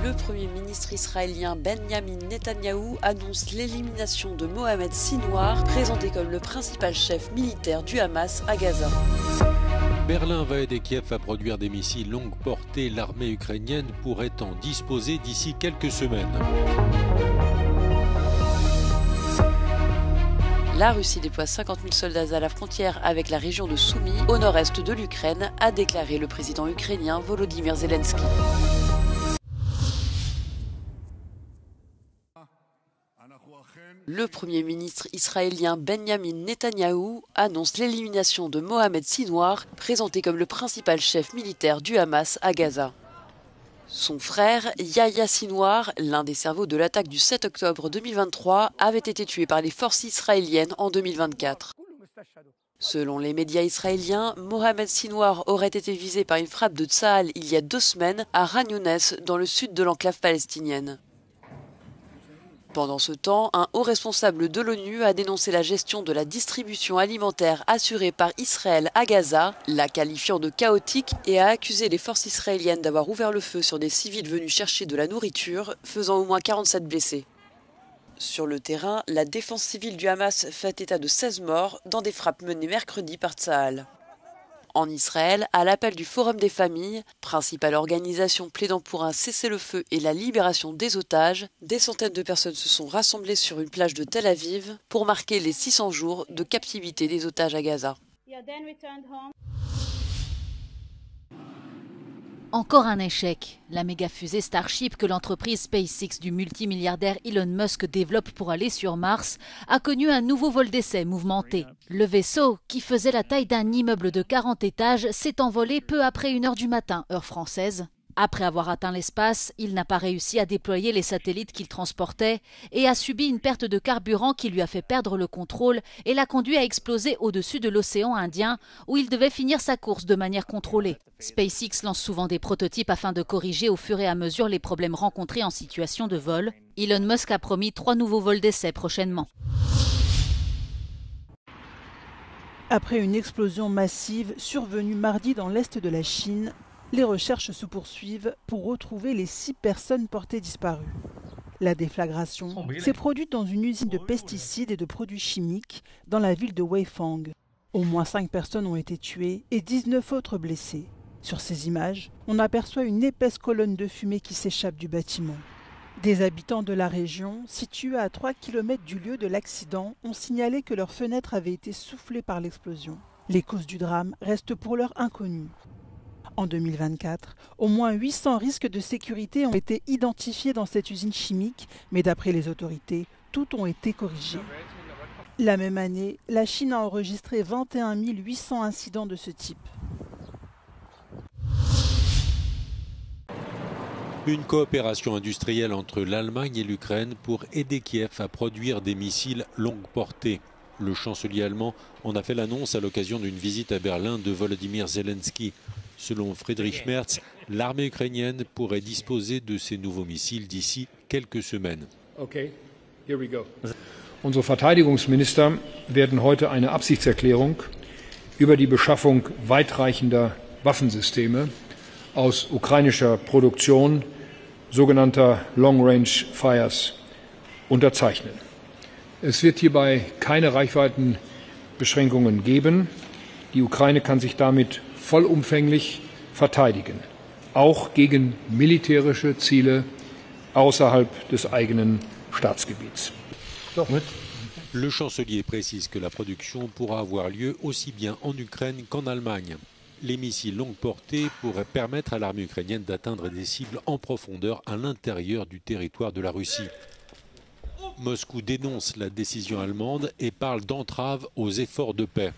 Le Premier ministre israélien Benjamin Netanyahou annonce l'élimination de Mohamed Sinwar, présenté comme le principal chef militaire du Hamas à Gaza. Berlin va aider Kiev à produire des missiles longue portée. L'armée ukrainienne pourrait en disposer d'ici quelques semaines. La Russie déploie 50 000 soldats à la frontière avec la région de Soumy, au nord-est de l'Ukraine, a déclaré le président ukrainien Volodymyr Zelensky. Le Premier ministre israélien Benjamin Netanyahou annonce l'élimination de Mohamed Sinwar, présenté comme le principal chef militaire du Hamas à Gaza. Son frère, Yahya Sinwar, l'un des cerveaux de l'attaque du 7 octobre 2023, avait été tué par les forces israéliennes en 2024. Selon les médias israéliens, Mohamed Sinwar aurait été visé par une frappe de Tsahal il y a 2 semaines à Khan Younes, dans le sud de l'enclave palestinienne. Pendant ce temps, un haut responsable de l'ONU a dénoncé la gestion de la distribution alimentaire assurée par Israël à Gaza, la qualifiant de chaotique, et a accusé les forces israéliennes d'avoir ouvert le feu sur des civils venus chercher de la nourriture, faisant au moins 47 blessés. Sur le terrain, la défense civile du Hamas fait état de 16 morts dans des frappes menées mercredi par Tsahal. En Israël, à l'appel du Forum des familles, principale organisation plaidant pour un cessez-le-feu et la libération des otages, des centaines de personnes se sont rassemblées sur une plage de Tel Aviv pour marquer les 600 jours de captivité des otages à Gaza. Encore un échec. La méga-fusée Starship que l'entreprise SpaceX du multimilliardaire Elon Musk développe pour aller sur Mars a connu un nouveau vol d'essai mouvementé. Le vaisseau, qui faisait la taille d'un immeuble de 40 étages, s'est envolé peu après 1h du matin, heure française. Après avoir atteint l'espace, il n'a pas réussi à déployer les satellites qu'il transportait et a subi une perte de carburant qui lui a fait perdre le contrôle et l'a conduit à exploser au-dessus de l'océan Indien où il devait finir sa course de manière contrôlée. SpaceX lance souvent des prototypes afin de corriger au fur et à mesure les problèmes rencontrés en situation de vol. Elon Musk a promis 3 nouveaux vols d'essai prochainement. Après une explosion massive survenue mardi dans l'est de la Chine, les recherches se poursuivent pour retrouver les 6 personnes portées disparues. La déflagration s'est produite dans une usine de pesticides et de produits chimiques dans la ville de Weifang. Au moins 5 personnes ont été tuées et 19 autres blessées. Sur ces images, on aperçoit une épaisse colonne de fumée qui s'échappe du bâtiment. Des habitants de la région, situés à 3 km du lieu de l'accident, ont signalé que leurs fenêtres avaient été soufflées par l'explosion. Les causes du drame restent pour l'heure inconnues. En 2024, au moins 800 risques de sécurité ont été identifiés dans cette usine chimique, mais d'après les autorités, toutes ont été corrigées. La même année, la Chine a enregistré 21 800 incidents de ce type. Une coopération industrielle entre l'Allemagne et l'Ukraine pour aider Kiev à produire des missiles longue portée. Le chancelier allemand en a fait l'annonce à l'occasion d'une visite à Berlin de Volodymyr Zelensky. Selon Friedrich Merz, l'armée ukrainienne pourrait disposer de ces nouveaux missiles d'ici quelques semaines. Okay, here we go. Unsere Verteidigungsminister werden heute eine Absichtserklärung über die Beschaffung weitreichender Waffensysteme aus ukrainischer Produktion, sogenannter Long-Range Fires, unterzeichnen. Es wird hierbei keine Reichweitenbeschränkungen geben. Die Ukraine kann sich damit vollumfänglich verteidigen, auch gegen militärische Ziele außerhalb des eigenen Staatsgebiets. Le chancelier précise que la production pourra avoir lieu aussi bien en Ukraine qu'en Allemagne. Les missiles longue portée pourraient permettre à l'armée ukrainienne d'atteindre des cibles en profondeur à l'intérieur du territoire de la Russie. Moscou dénonce la décision allemande et parle d'entrave aux efforts de paix.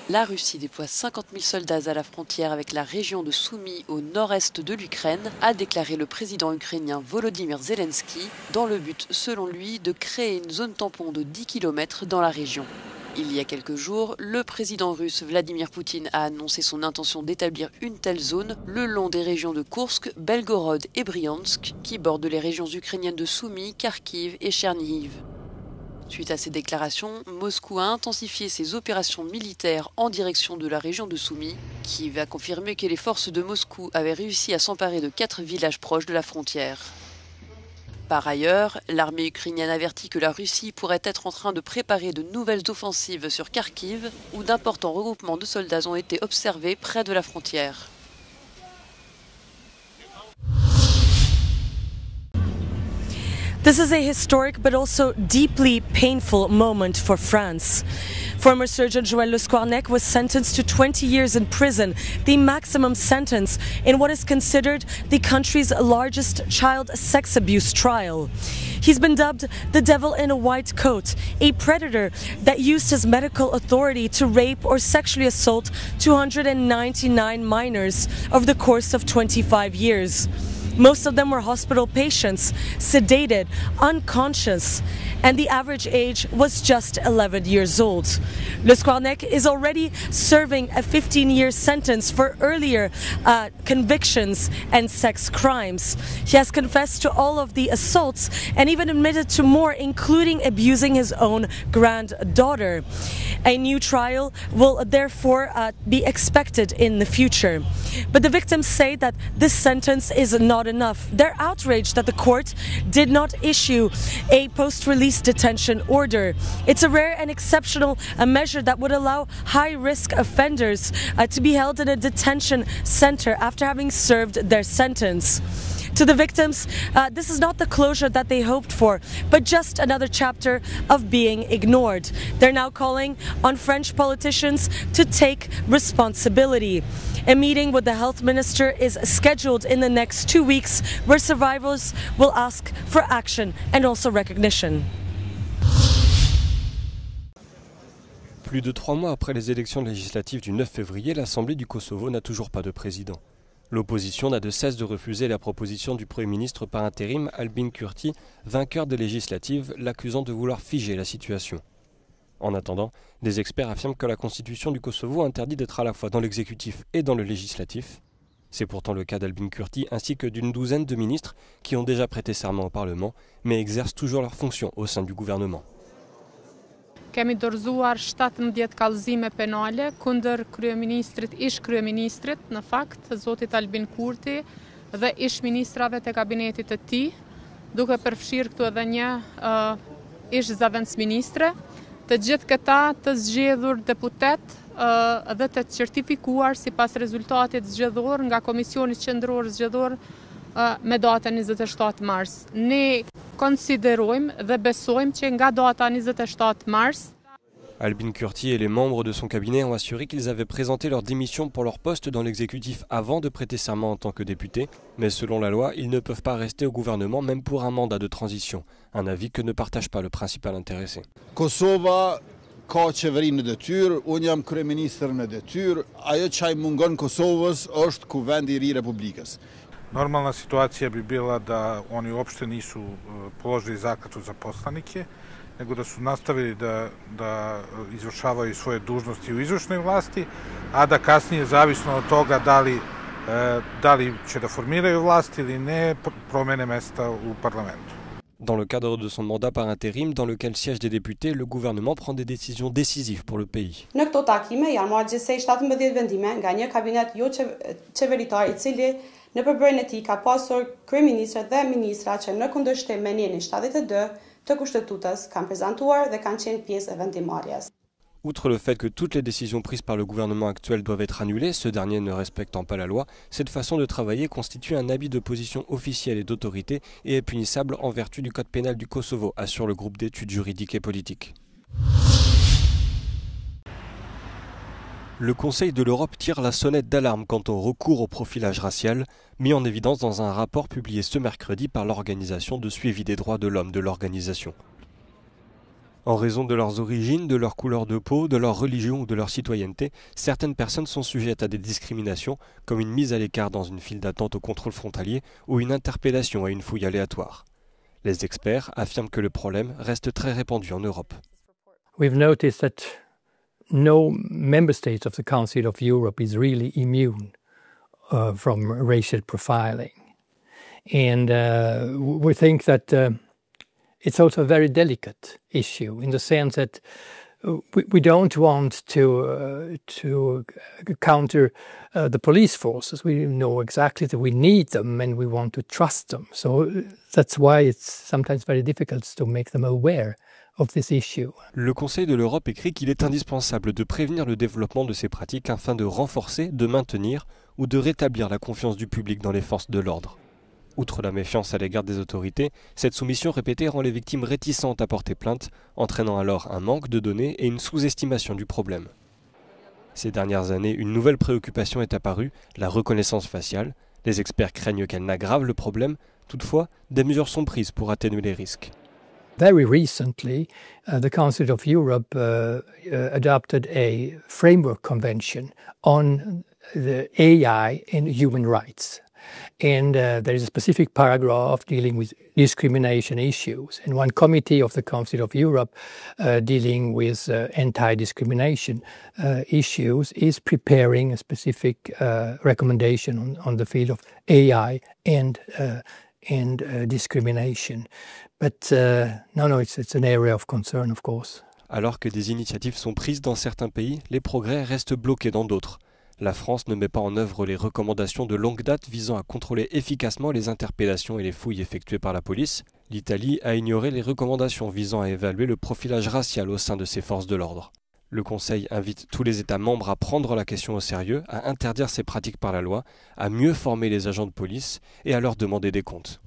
La Russie déploie 50 000 soldats à la frontière avec la région de Soumy au nord-est de l'Ukraine, a déclaré le président ukrainien Volodymyr Zelensky, dans le but, selon lui, de créer une zone tampon de 10 km dans la région. Il y a quelques jours, le président russe Vladimir Poutine a annoncé son intention d'établir une telle zone le long des régions de Koursk, Belgorod et Bryansk, qui bordent les régions ukrainiennes de Soumy, Kharkiv et Chernihiv. Suite à ces déclarations, Moscou a intensifié ses opérations militaires en direction de la région de Soumy, qui va confirmer que les forces de Moscou avaient réussi à s'emparer de 4 villages proches de la frontière. Par ailleurs, l'armée ukrainienne avertit que la Russie pourrait être en train de préparer de nouvelles offensives sur Kharkiv, où d'importants regroupements de soldats ont été observés près de la frontière. This is a historic but also deeply painful moment for France. Former surgeon Joël Le Squarnec was sentenced to 20 years in prison, the maximum sentence in what is considered the country's largest child sex abuse trial. He's been dubbed the devil in a white coat, a predator that used his medical authority to rape or sexually assault 299 minors over the course of 25 years. Most of them were hospital patients, sedated, unconscious, and the average age was just 11 years old. Le Squarnec is already serving a 15-year sentence for earlier convictions and sex crimes. He has confessed to all of the assaults and even admitted to more, including abusing his own granddaughter. A new trial will therefore be expected in the future. But the victims say that this sentence is not enough. They're outraged that the court did not issue a post-release detention order. It's a rare and exceptional measure that would allow high-risk offenders to be held in a detention center after having served their sentence. To the victims, this is not the closure that they hoped for, but just another chapter of being ignored. They're now calling on French politicians to take responsibility. A meeting with the health minister is scheduled in the next 2 weeks, where survivors will ask for action and also recognition. Plus de 3 mois après les élections législatives du 9 février, l'Assemblée du Kosovo n'a toujours pas de président. L'opposition n'a de cesse de refuser la proposition du Premier ministre par intérim, Albin Kurti, vainqueur des législatives, l'accusant de vouloir figer la situation. En attendant, des experts affirment que la constitution du Kosovo interdit d'être à la fois dans l'exécutif et dans le législatif. C'est pourtant le cas d'Albin Kurti ainsi que d'une douzaine de ministres qui ont déjà prêté serment au Parlement, mais exercent toujours leurs fonctions au sein du gouvernement. Kemi dorëzuar 17 kallëzime penale kundër ish kryeministrit, në fakt, zotit Albin Kurti dhe ish ministrave të kabinetit të tij, duke përfshirë këtu edhe një ish zëvendësministre, të gjithë këta të zgjedhur deputet dhe të certifikuar sipas rezultatit zgjedhor nga Komisioni Qendror Zgjedhor me datën 27 mars. Ne konsiderojmë dhe besojmë që nga data 27 mars. Albin Kurti et les membres de son cabinet ont assuré qu'ils avaient présenté leur démission pour leur poste dans l'exécutif avant de prêter serment en tant que député, mais selon la loi, ils ne peuvent pas rester au gouvernement même pour un mandat de transition, un avis que ne partage pas le principal intéressé. Kosova ka qeveri në detyrë, unë jam kryeministër në detyrë, ajo çaj mungon Kosovës është kuvendi I ri Republikës. Normalna situacija bi bila da oni uopšte nisu položili zakletvu za poslanike, nego da su nastavili da izvršavaju svoje dužnosti u izvršnoj vlasti, a da kasnije, zavisno od toga da li će da formiraju vlast ili ne, promene mesta u parlamentu. Dans le cadre de son mandat par intérim, dans lequel siègent des députés, le gouvernement prend des décisions décisives pour le pays. Në këto takime janë marrë gjithsej 17 vendime nga një kabinet jo qeveritar I cili në përbërjen e tij ka pasur kryeministra dhe ministra që në kundërshtim me Nenin 72 të kushtetutës kanë prezantuar dhe kanë qenë pjesë e vendimarrjes. Outre le fait que toutes les décisions prises par le gouvernement actuel doivent être annulées, ce dernier ne respectant pas la loi, cette façon de travailler constitue un abus de position officielle et d'autorité et est punissable en vertu du code pénal du Kosovo, assure le groupe d'études juridiques et politiques. Le Conseil de l'Europe tire la sonnette d'alarme quant au recours au profilage racial, mis en évidence dans un rapport publié ce mercredi par l'Organisation de suivi des droits de l'homme de l'organisation. En raison de leurs origines, de leur couleur de peau, de leur religion ou de leur citoyenneté, certaines personnes sont sujettes à des discriminations, comme une mise à l'écart dans une file d'attente au contrôle frontalier ou une interpellation à une fouille aléatoire. Les experts affirment que le problème reste très répandu en Europe. We've noticed that no member state of the Council of Europe is really immune from racial profiling. And we think that it's also a very delicate issue in the sense that we don't want to counter the police forces. We know exactly that we need them and we want to trust them. So that's why it's sometimes very difficult to make them aware of this issue. Le Conseil de l'Europe écrit qu'il est indispensable de prévenir le développement de ces pratiques afin de renforcer, de maintenir ou de rétablir la confiance du public dans les forces de l'ordre. Outre la méfiance à l'égard des autorités, cette soumission répétée rend les victimes réticentes à porter plainte, entraînant alors un manque de données et une sous-estimation du problème. Ces dernières années, une nouvelle préoccupation est apparue, la reconnaissance faciale. Les experts craignent qu'elle n'aggrave le problème. Toutefois, des mesures sont prises pour atténuer les risques. Very recently, the Council of Europe adopted a framework convention on the AI and human rights. And there is a specific paragraph dealing with discrimination issues. And one committee of the Council of Europe dealing with anti-discrimination issues is preparing a specific recommendation on the field of AI and discrimination. But no, it's an area of concern, of course. Alors que des initiatives sont prises dans certains pays, les progrès restent bloqués dans d'autres. La France ne met pas en œuvre les recommandations de longue date visant à contrôler efficacement les interpellations et les fouilles effectuées par la police. L'Italie a ignoré les recommandations visant à évaluer le profilage racial au sein de ses forces de l'ordre. Le Conseil invite tous les États membres à prendre la question au sérieux, à interdire ces pratiques par la loi, à mieux former les agents de police et à leur demander des comptes.